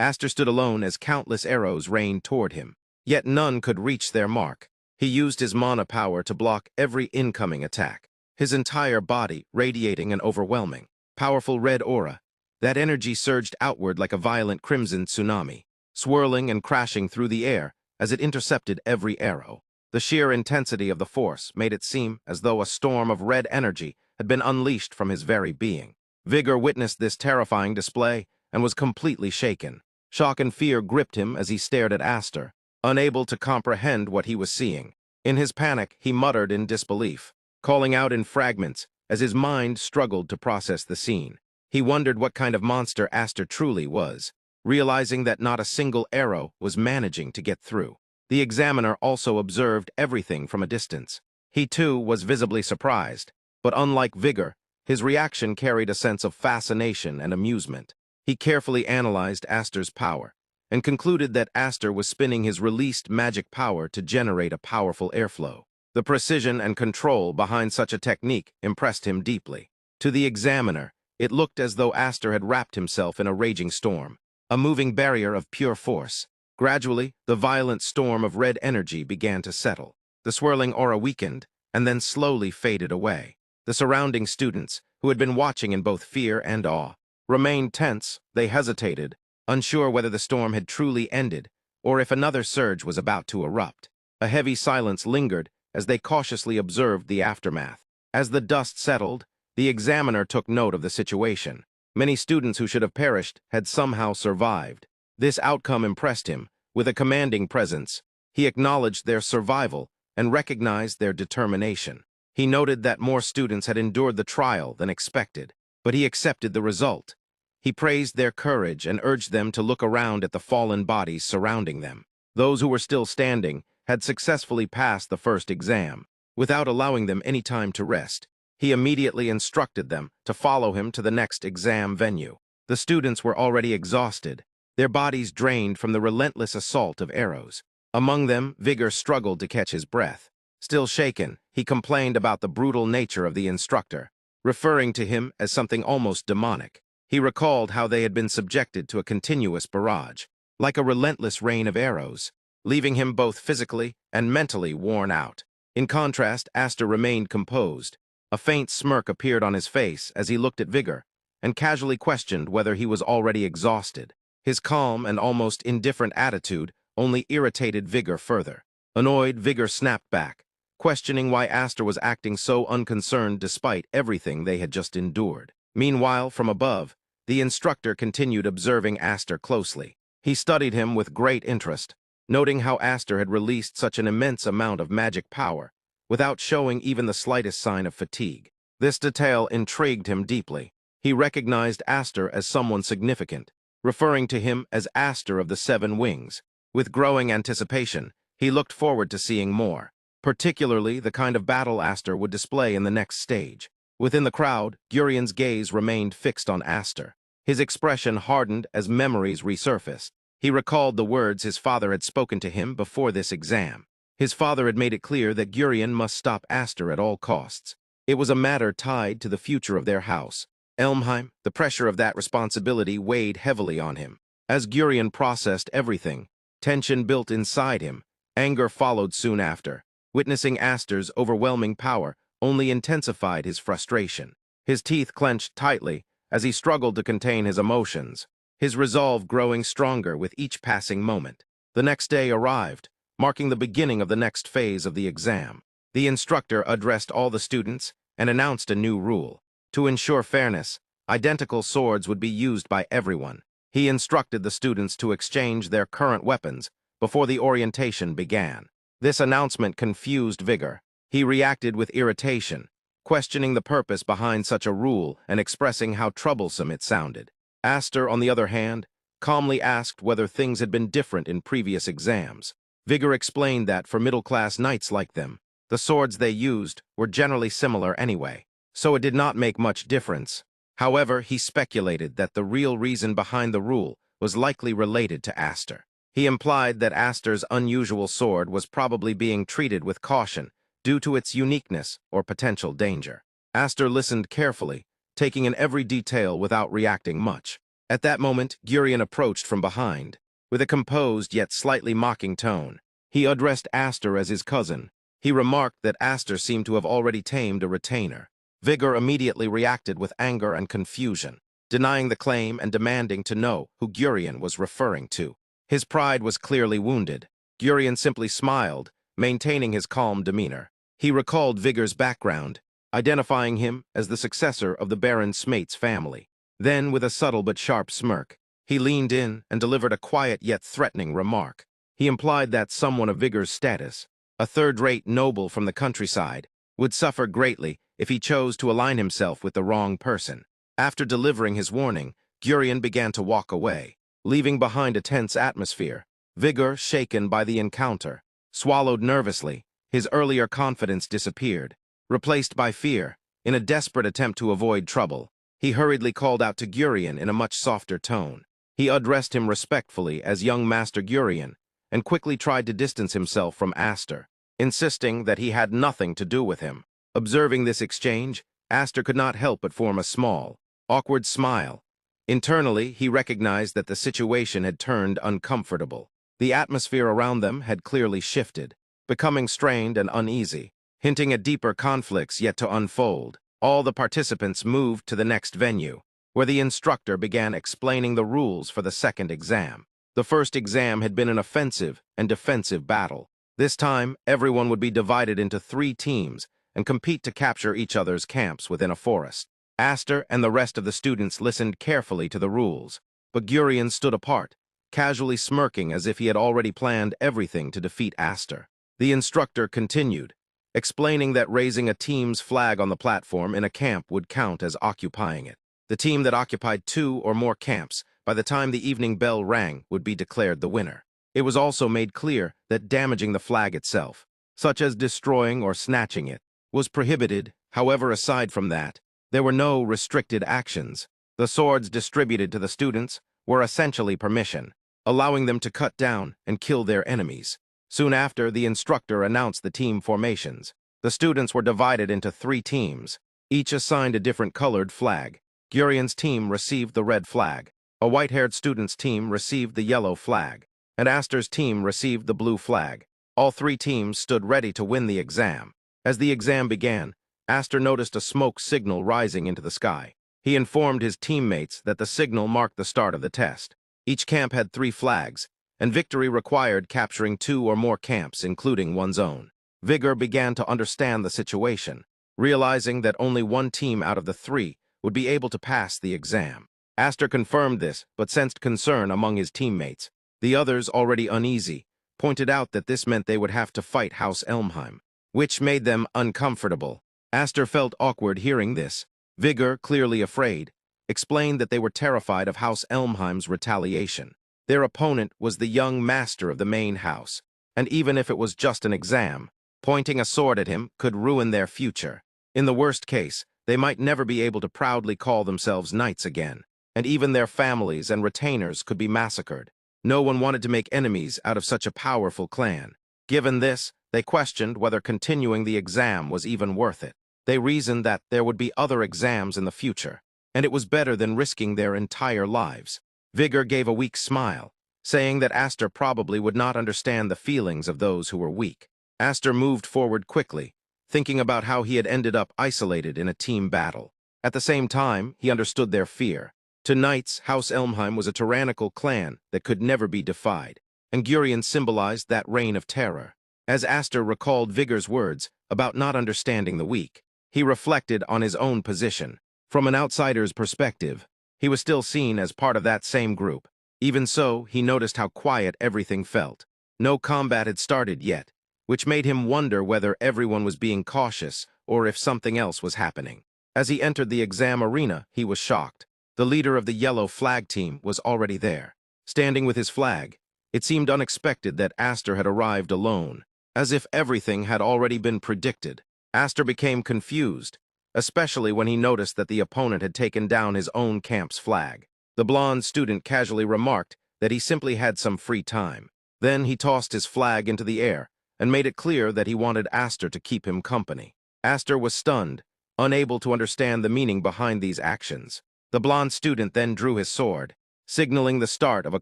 Aster stood alone as countless arrows rained toward him. Yet none could reach their mark. He used his mana power to block every incoming attack, his entire body radiating an overwhelming, powerful red aura. That energy surged outward like a violent crimson tsunami, swirling and crashing through the air as it intercepted every arrow. The sheer intensity of the force made it seem as though a storm of red energy had been unleashed from his very being. Vigor witnessed this terrifying display and was completely shaken. Shock and fear gripped him as he stared at Aster, unable to comprehend what he was seeing. In his panic, he muttered in disbelief, calling out in fragments as his mind struggled to process the scene. He wondered what kind of monster Aster truly was, realizing that not a single arrow was managing to get through. The examiner also observed everything from a distance. He too was visibly surprised, but unlike Vigor, his reaction carried a sense of fascination and amusement. He carefully analyzed Aster's power and concluded that Aster was spinning his released magic power to generate a powerful airflow. The precision and control behind such a technique impressed him deeply. To the examiner, it looked as though Aster had wrapped himself in a raging storm, a moving barrier of pure force. Gradually, the violent storm of red energy began to settle. The swirling aura weakened and then slowly faded away. The surrounding students, who had been watching in both fear and awe, remained tense. They hesitated, unsure whether the storm had truly ended or if another surge was about to erupt. A heavy silence lingered as they cautiously observed the aftermath. As the dust settled, the examiner took note of the situation. Many students who should have perished had somehow survived. This outcome impressed him. With a commanding presence, he acknowledged their survival and recognized their determination. He noted that more students had endured the trial than expected, but he accepted the result. He praised their courage and urged them to look around at the fallen bodies surrounding them. Those who were still standing had successfully passed the first exam. Without allowing them any time to rest, he immediately instructed them to follow him to the next exam venue. The students were already exhausted, their bodies drained from the relentless assault of arrows. Among them, Vigor struggled to catch his breath. Still shaken, he complained about the brutal nature of the instructor, referring to him as something almost demonic. He recalled how they had been subjected to a continuous barrage, like a relentless rain of arrows, leaving him both physically and mentally worn out. In contrast, Aster remained composed. A faint smirk appeared on his face as he looked at Vigor and casually questioned whether he was already exhausted. His calm and almost indifferent attitude only irritated Vigor further. Annoyed, Vigor snapped back, questioning why Aster was acting so unconcerned despite everything they had just endured. Meanwhile, from above, the instructor continued observing Aster closely. He studied him with great interest, noting how Aster had released such an immense amount of magic power without showing even the slightest sign of fatigue. This detail intrigued him deeply. He recognized Aster as someone significant, referring to him as Aster of the Seven Wings. With growing anticipation, he looked forward to seeing more, particularly the kind of battle Aster would display in the next stage. Within the crowd, Gurion's gaze remained fixed on Aster. His expression hardened as memories resurfaced. He recalled the words his father had spoken to him before this exam. His father had made it clear that Gurion must stop Aster at all costs. It was a matter tied to the future of their house, Elmheim. The pressure of that responsibility weighed heavily on him. As Gurion processed everything, tension built inside him. Anger followed soon after. Witnessing Aster's overwhelming power only intensified his frustration. His teeth clenched tightly as he struggled to contain his emotions, his resolve growing stronger with each passing moment. The next day arrived, marking the beginning of the next phase of the exam. The instructor addressed all the students and announced a new rule. To ensure fairness, identical swords would be used by everyone. He instructed the students to exchange their current weapons before the orientation began. This announcement confused Vigor. He reacted with irritation, questioning the purpose behind such a rule and expressing how troublesome it sounded. Aster, on the other hand, calmly asked whether things had been different in previous exams. Vigor explained that for middle-class knights like them, the swords they used were generally similar anyway, so it did not make much difference. However, he speculated that the real reason behind the rule was likely related to Aster. He implied that Aster's unusual sword was probably being treated with caution due to its uniqueness or potential danger. Aster listened carefully, taking in every detail without reacting much. At that moment, Gurion approached from behind. With a composed yet slightly mocking tone, he addressed Aster as his cousin. He remarked that Aster seemed to have already tamed a retainer. Vigor immediately reacted with anger and confusion, denying the claim and demanding to know who Gurion was referring to. His pride was clearly wounded. Gurion simply smiled, maintaining his calm demeanor. He recalled Vigor's background, identifying him as the successor of the Baron Smate's family. Then, with a subtle but sharp smirk, he leaned in and delivered a quiet yet threatening remark. He implied that someone of Vigor's status, a third-rate noble from the countryside, would suffer greatly if he chose to align himself with the wrong person. After delivering his warning, Gurion began to walk away, leaving behind a tense atmosphere. Vigor, shaken by the encounter, swallowed nervously. His earlier confidence disappeared, replaced by fear. In a desperate attempt to avoid trouble, he hurriedly called out to Gurion in a much softer tone. He addressed him respectfully as young Master Gurion, and quickly tried to distance himself from Aster, insisting that he had nothing to do with him. Observing this exchange, Aster could not help but form a small, awkward smile. Internally, he recognized that the situation had turned uncomfortable. The atmosphere around them had clearly shifted, becoming strained and uneasy, hinting at deeper conflicts yet to unfold. All the participants moved to the next venue, where the instructor began explaining the rules for the second exam. The first exam had been an offensive and defensive battle. This time, everyone would be divided into 3 teams and compete to capture each other's camps within a forest. Aster and the rest of the students listened carefully to the rules, but Gurion stood apart, casually smirking as if he had already planned everything to defeat Aster. The instructor continued, explaining that raising a team's flag on the platform in a camp would count as occupying it. The team that occupied 2 or more camps by the time the evening bell rang would be declared the winner. It was also made clear that damaging the flag itself, such as destroying or snatching it, was prohibited. However, aside from that, there were no restricted actions. The swords distributed to the students were essentially permission, allowing them to cut down and kill their enemies. Soon after, the instructor announced the team formations. The students were divided into 3 teams, each assigned a different colored flag. Gurion's team received the red flag, a white-haired student's team received the yellow flag, and Aster's team received the blue flag. All 3 teams stood ready to win the exam. As the exam began, Aster noticed a smoke signal rising into the sky. He informed his teammates that the signal marked the start of the test. Each camp had 3 flags, and victory required capturing 2 or more camps, including one's own. Vigor began to understand the situation, realizing that only 1 team out of the 3 would be able to pass the exam. Aster confirmed this, but sensed concern among his teammates. The others, already uneasy, pointed out that this meant they would have to fight House Elmheim, which made them uncomfortable. Aster felt awkward hearing this. Vigor, clearly afraid, explained that they were terrified of House Elmheim's retaliation. Their opponent was the young master of the main house, and even if it was just an exam, pointing a sword at him could ruin their future. In the worst case, they might never be able to proudly call themselves knights again, and even their families and retainers could be massacred. No one wanted to make enemies out of such a powerful clan. Given this, they questioned whether continuing the exam was even worth it. They reasoned that there would be other exams in the future, and it was better than risking their entire lives. Vigor gave a weak smile, saying that Aster probably would not understand the feelings of those who were weak. Aster moved forward quickly, thinking about how he had ended up isolated in a team battle. At the same time, he understood their fear. To knights, House Elmheim was a tyrannical clan that could never be defied, and Gurion symbolized that reign of terror. As Aster recalled Vigor's words about not understanding the weak, he reflected on his own position. From an outsider's perspective, he was still seen as part of that same group. Even so, he noticed how quiet everything felt. No combat had started yet, which made him wonder whether everyone was being cautious or if something else was happening. As he entered the exam arena, he was shocked. The leader of the yellow flag team was already there, standing with his flag. It seemed unexpected that Aster had arrived alone, as if everything had already been predicted. Aster became confused, especially when he noticed that the opponent had taken down his own camp's flag. The blonde student casually remarked that he simply had some free time. Then he tossed his flag into the air and made it clear that he wanted Aster to keep him company. Aster was stunned, unable to understand the meaning behind these actions. The blonde student then drew his sword, signaling the start of a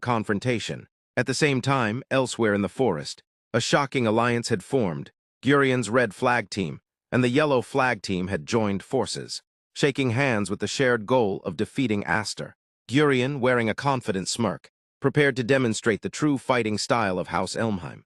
confrontation. At the same time, elsewhere in the forest, a shocking alliance had formed. Gurion's red flag team and the yellow flag team had joined forces, shaking hands with the shared goal of defeating Aster. Gurion, wearing a confident smirk, prepared to demonstrate the true fighting style of House Elmheim.